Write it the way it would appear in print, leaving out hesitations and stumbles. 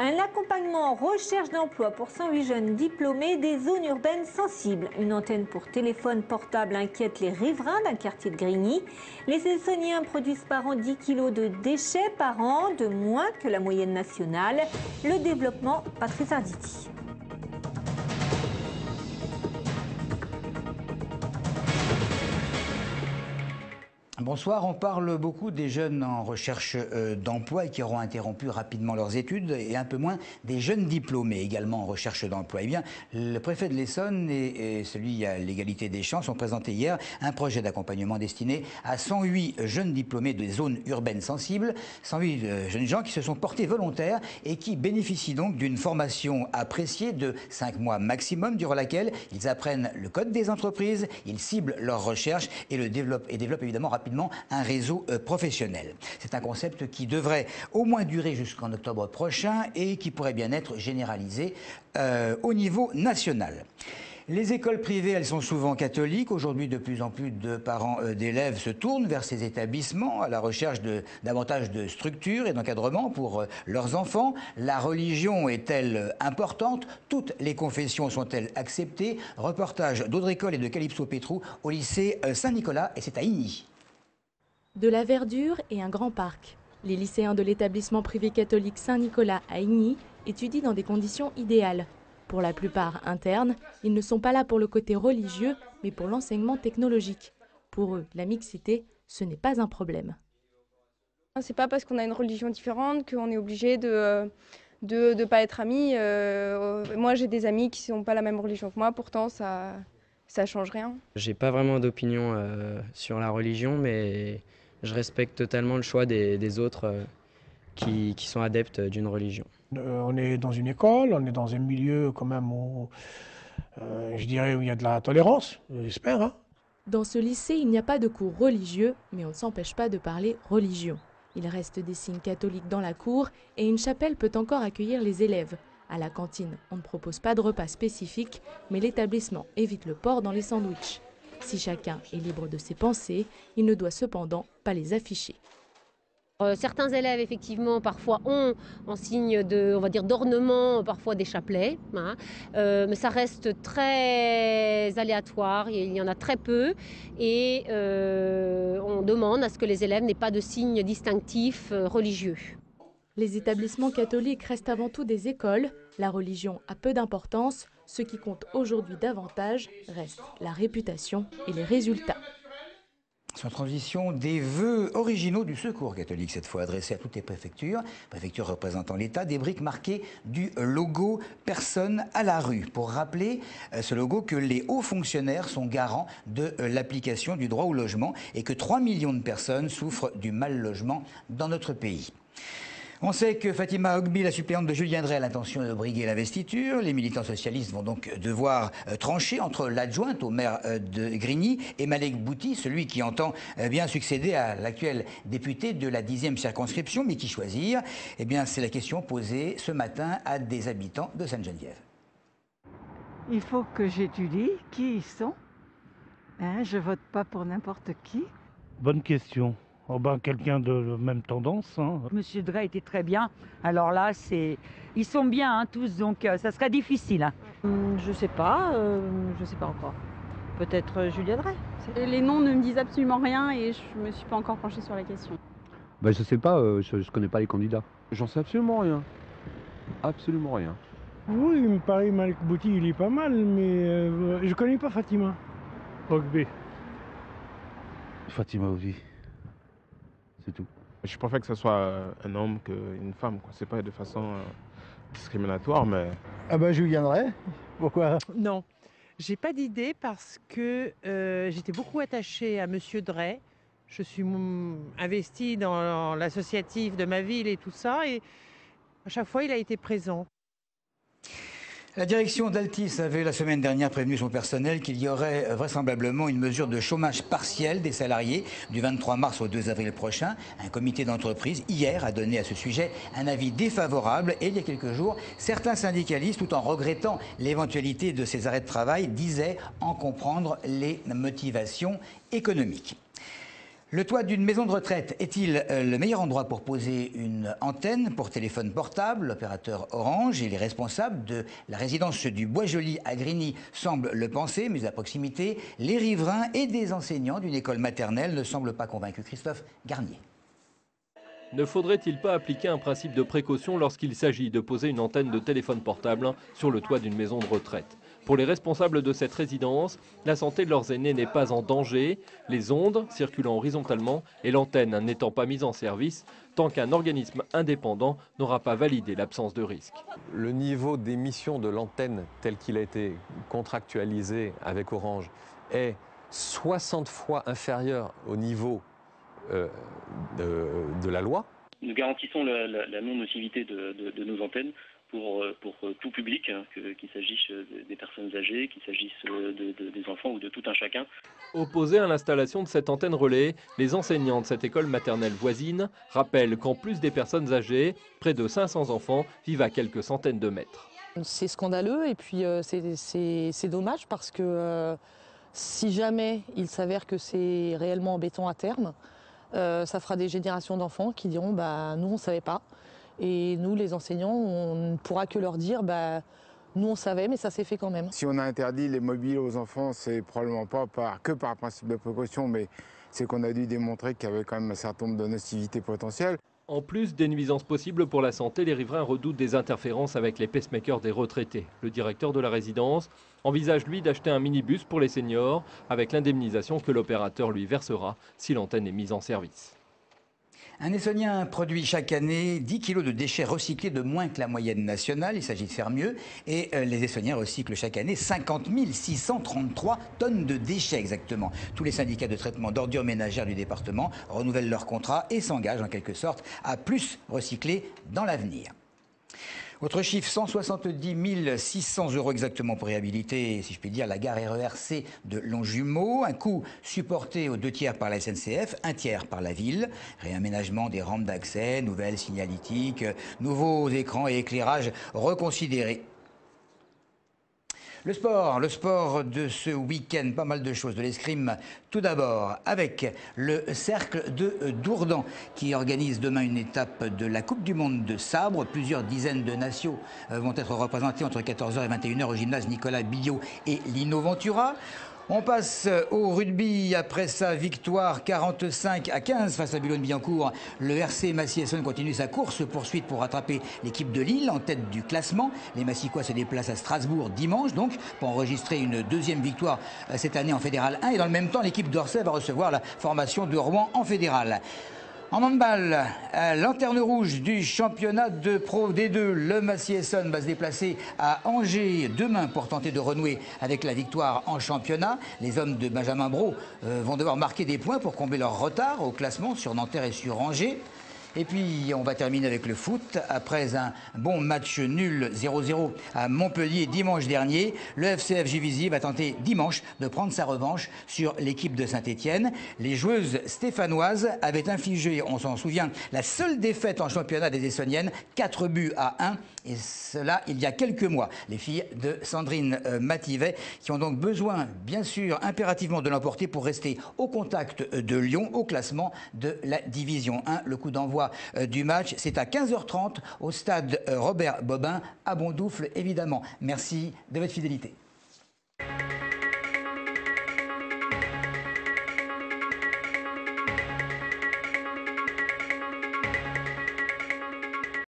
Un accompagnement en recherche d'emploi pour 108 jeunes diplômés des zones urbaines sensibles. Une antenne pour téléphone portable inquiète les riverains d'un quartier de Grigny. Les Essonniens produisent par an 10 kilos de déchets par an, de moins que la moyenne nationale. Le développement, Patrice Arditi. Bonsoir, on parle beaucoup des jeunes en recherche d'emploi et qui auront interrompu rapidement leurs études et un peu moins des jeunes diplômés également en recherche d'emploi. Eh bien, le préfet de l'Essonne et celui à l'égalité des chances ont présenté hier un projet d'accompagnement destiné à 108 jeunes diplômés des zones urbaines sensibles, 108 jeunes gens qui se sont portés volontaires et qui bénéficient donc d'une formation appréciée de 5 mois maximum durant laquelle ils apprennent le code des entreprises, ils ciblent leurs recherches et développent évidemment rapidement un réseau professionnel. C'est un concept qui devrait au moins durer jusqu'en octobre prochain et qui pourrait bien être généralisé au niveau national. Les écoles privées, elles sont souvent catholiques. Aujourd'hui, de plus en plus de parents d'élèves se tournent vers ces établissements à la recherche de davantage de structures et d'encadrement pour leurs enfants. La religion est-elle importante? Toutes les confessions sont-elles acceptées? Reportage d'Audrey Coll et de Calypso Pétrou au lycée Saint-Nicolas, et c'est à Igny. De la verdure et un grand parc. Les lycéens de l'établissement privé catholique Saint-Nicolas à Igny étudient dans des conditions idéales. Pour la plupart internes, ils ne sont pas là pour le côté religieux, mais pour l'enseignement technologique. Pour eux, la mixité, ce n'est pas un problème. C'est pas parce qu'on a une religion différente qu'on est obligé de pas être amis. Moi, j'ai des amis qui n'ont pas la même religion que moi, pourtant ça change rien. J'ai pas vraiment d'opinion sur la religion, mais je respecte totalement le choix des autres qui sont adeptes d'une religion. On est dans une école, on est dans un milieu quand même où, je dirais, où il y a de la tolérance, j'espère. Hein. Dans ce lycée, il n'y a pas de cours religieux, mais on ne s'empêche pas de parler religion. Il reste des signes catholiques dans la cour et une chapelle peut encore accueillir les élèves. À la cantine, on ne propose pas de repas spécifiques, mais l'établissement évite le porc dans les sandwichs. Si chacun est libre de ses pensées, il ne doit cependant pas les afficher. Certains élèves, effectivement, parfois ont en signe d'ornement, parfois des chapelets, hein, mais ça reste très aléatoire, il y en a très peu et on demande à ce que les élèves n'aient pas de signes distinctifs religieux. Les établissements catholiques restent avant tout des écoles. La religion a peu d'importance. Ce qui compte aujourd'hui davantage reste la réputation et les résultats. Sans transition, des vœux originaux du Secours catholique, cette fois adressés à toutes les préfectures représentant l'État, des briques marquées du logo « Personne à la rue ». Pour rappeler ce logo que les hauts fonctionnaires sont garants de l'application du droit au logement et que 3 millions de personnes souffrent du mal-logement dans notre pays. On sait que Fatima Ogbi, la suppléante de Julien Drey, a l'intention de briguer l'investiture. Les militants socialistes vont donc devoir trancher entre l'adjointe au maire de Grigny et Malek Bouti, celui qui entend bien succéder à l'actuel député de la 10e circonscription. Mais qui choisir? Eh bien, c'est la question posée ce matin à des habitants de Sainte-Geneviève. Il faut que j'étudie qui ils sont. Hein, je vote pas pour n'importe qui. Bonne question. Oh ben, quelqu'un de même tendance. Hein. Monsieur Drey était très bien. Alors là, ils sont bien hein, tous, donc ça serait difficile. Hein. Je sais pas encore. Peut-être Julien Drey. Les noms ne me disent absolument rien et je me suis pas encore penchée sur la question. Ben, je sais pas, je connais pas les candidats. J'en sais absolument rien. Absolument rien. Oui, il me paraît Malek Bouti, il est pas mal, mais je connais pas Fatima Ogbi. Fatima Ogbi. C'est tout. Je préfère que ce soit un homme qu'une femme. C'est pas de façon discriminatoire, mais... Ah ben Julien Drey, pourquoi? Non, j'ai pas d'idée parce que j'étais beaucoup attachée à Monsieur Drey. Je suis investie dans l'associatif de ma ville et tout ça, et à chaque fois il a été présent. La direction d'Altis avait la semaine dernière prévenu son personnel qu'il y aurait vraisemblablement une mesure de chômage partiel des salariés du 23 mars au 2 avril prochain. Un comité d'entreprise, hier, a donné à ce sujet un avis défavorable. Et il y a quelques jours, certains syndicalistes, tout en regrettant l'éventualité de ces arrêts de travail, disaient en comprendre les motivations économiques. Le toit d'une maison de retraite est-il le meilleur endroit pour poser une antenne pour téléphone portable? L'opérateur Orange et les responsables de la résidence du Bois-Joli à Grigny semblent le penser, mais à proximité, les riverains et des enseignants d'une école maternelle ne semblent pas convaincus. Christophe Garnier. Ne faudrait-il pas appliquer un principe de précaution lorsqu'il s'agit de poser une antenne de téléphone portable sur le toit d'une maison de retraite? Pour les responsables de cette résidence, la santé de leurs aînés n'est pas en danger, les ondes circulant horizontalement et l'antenne n'étant pas mise en service tant qu'un organisme indépendant n'aura pas validé l'absence de risque. Le niveau d'émission de l'antenne tel qu'il a été contractualisé avec Orange est 60 fois inférieur au niveau de la loi. Nous garantissons la non-nocivité de nos antennes pour tout public, hein, qu'il s'agisse des personnes âgées, qu'il s'agisse des enfants ou de tout un chacun. Opposés à l'installation de cette antenne relais, les enseignants de cette école maternelle voisine rappellent qu'en plus des personnes âgées, près de 500 enfants vivent à quelques centaines de mètres. C'est scandaleux et puis c'est dommage parce que si jamais il s'avère que c'est réellement embêtant à terme, ça fera des générations d'enfants qui diront bah, nous on ne savait pas. Et nous, les enseignants, on ne pourra que leur dire bah, nous on savait, mais ça s'est fait quand même. Si on a interdit les mobiles aux enfants, c'est probablement pas que par principe de précaution, mais c'est qu'on a dû démontrer qu'il y avait quand même un certain nombre de nocivités potentielles. En plus des nuisances possibles pour la santé, les riverains redoutent des interférences avec les pacemakers des retraités. Le directeur de la résidence envisage, lui, d'acheter un minibus pour les seniors avec l'indemnisation que l'opérateur lui versera si l'antenne est mise en service. Un Essonien produit chaque année 10 kg de déchets recyclés de moins que la moyenne nationale. Il s'agit de faire mieux. Et les Essoniens recyclent chaque année 50 633 tonnes de déchets exactement. Tous les syndicats de traitement d'ordures ménagères du département renouvellent leur contrat et s'engagent en quelque sorte à plus recycler dans l'avenir. Autre chiffre, 170 600 € exactement pour réhabiliter, si je puis dire, la gare RERC de Longjumeau. Un coût supporté aux 2 tiers par la SNCF, 1 tiers par la ville. Réaménagement des rampes d'accès, nouvelles signalétiques, nouveaux écrans et éclairages reconsidérés. Le sport de ce week-end, pas mal de choses, de l'escrime tout d'abord avec le cercle de Dourdan qui organise demain une étape de la Coupe du Monde de sabre. Plusieurs dizaines de nations vont être représentées entre 14h et 21h au gymnase Nicolas Billot et Lino Ventura. On passe au rugby après sa victoire 45-15 face à Boulogne-Billancourt. Le RC Massy-Essonne continue sa course-poursuite pour rattraper l'équipe de Lille en tête du classement. Les Massicois se déplacent à Strasbourg dimanche donc pour enregistrer une deuxième victoire cette année en Fédéral 1. Et dans le même temps, l'équipe d'Orsay va recevoir la formation de Rouen en Fédéral. En handball, lanterne rouge du championnat de Pro D2, le Massy-Essonne va se déplacer à Angers demain pour tenter de renouer avec la victoire en championnat. Les hommes de Benjamin Brault vont devoir marquer des points pour combler leur retard au classement sur Nanterre et sur Angers. Et puis, on va terminer avec le foot. Après un bon match nul 0-0 à Montpellier dimanche dernier, le FCF Juvisy va tenter dimanche de prendre sa revanche sur l'équipe de Saint-Étienne. Les joueuses stéphanoises avaient infligé, on s'en souvient, la seule défaite en championnat des Essonniennes, 4-1. Et cela, il y a quelques mois. Les filles de Sandrine Mativet qui ont donc besoin, bien sûr, impérativement de l'emporter pour rester au contact de Lyon au classement de la Division 1. Le coup d'envoi du match, c'est à 15h30 au stade Robert Bobin à Bondoufle, évidemment. Merci de votre fidélité.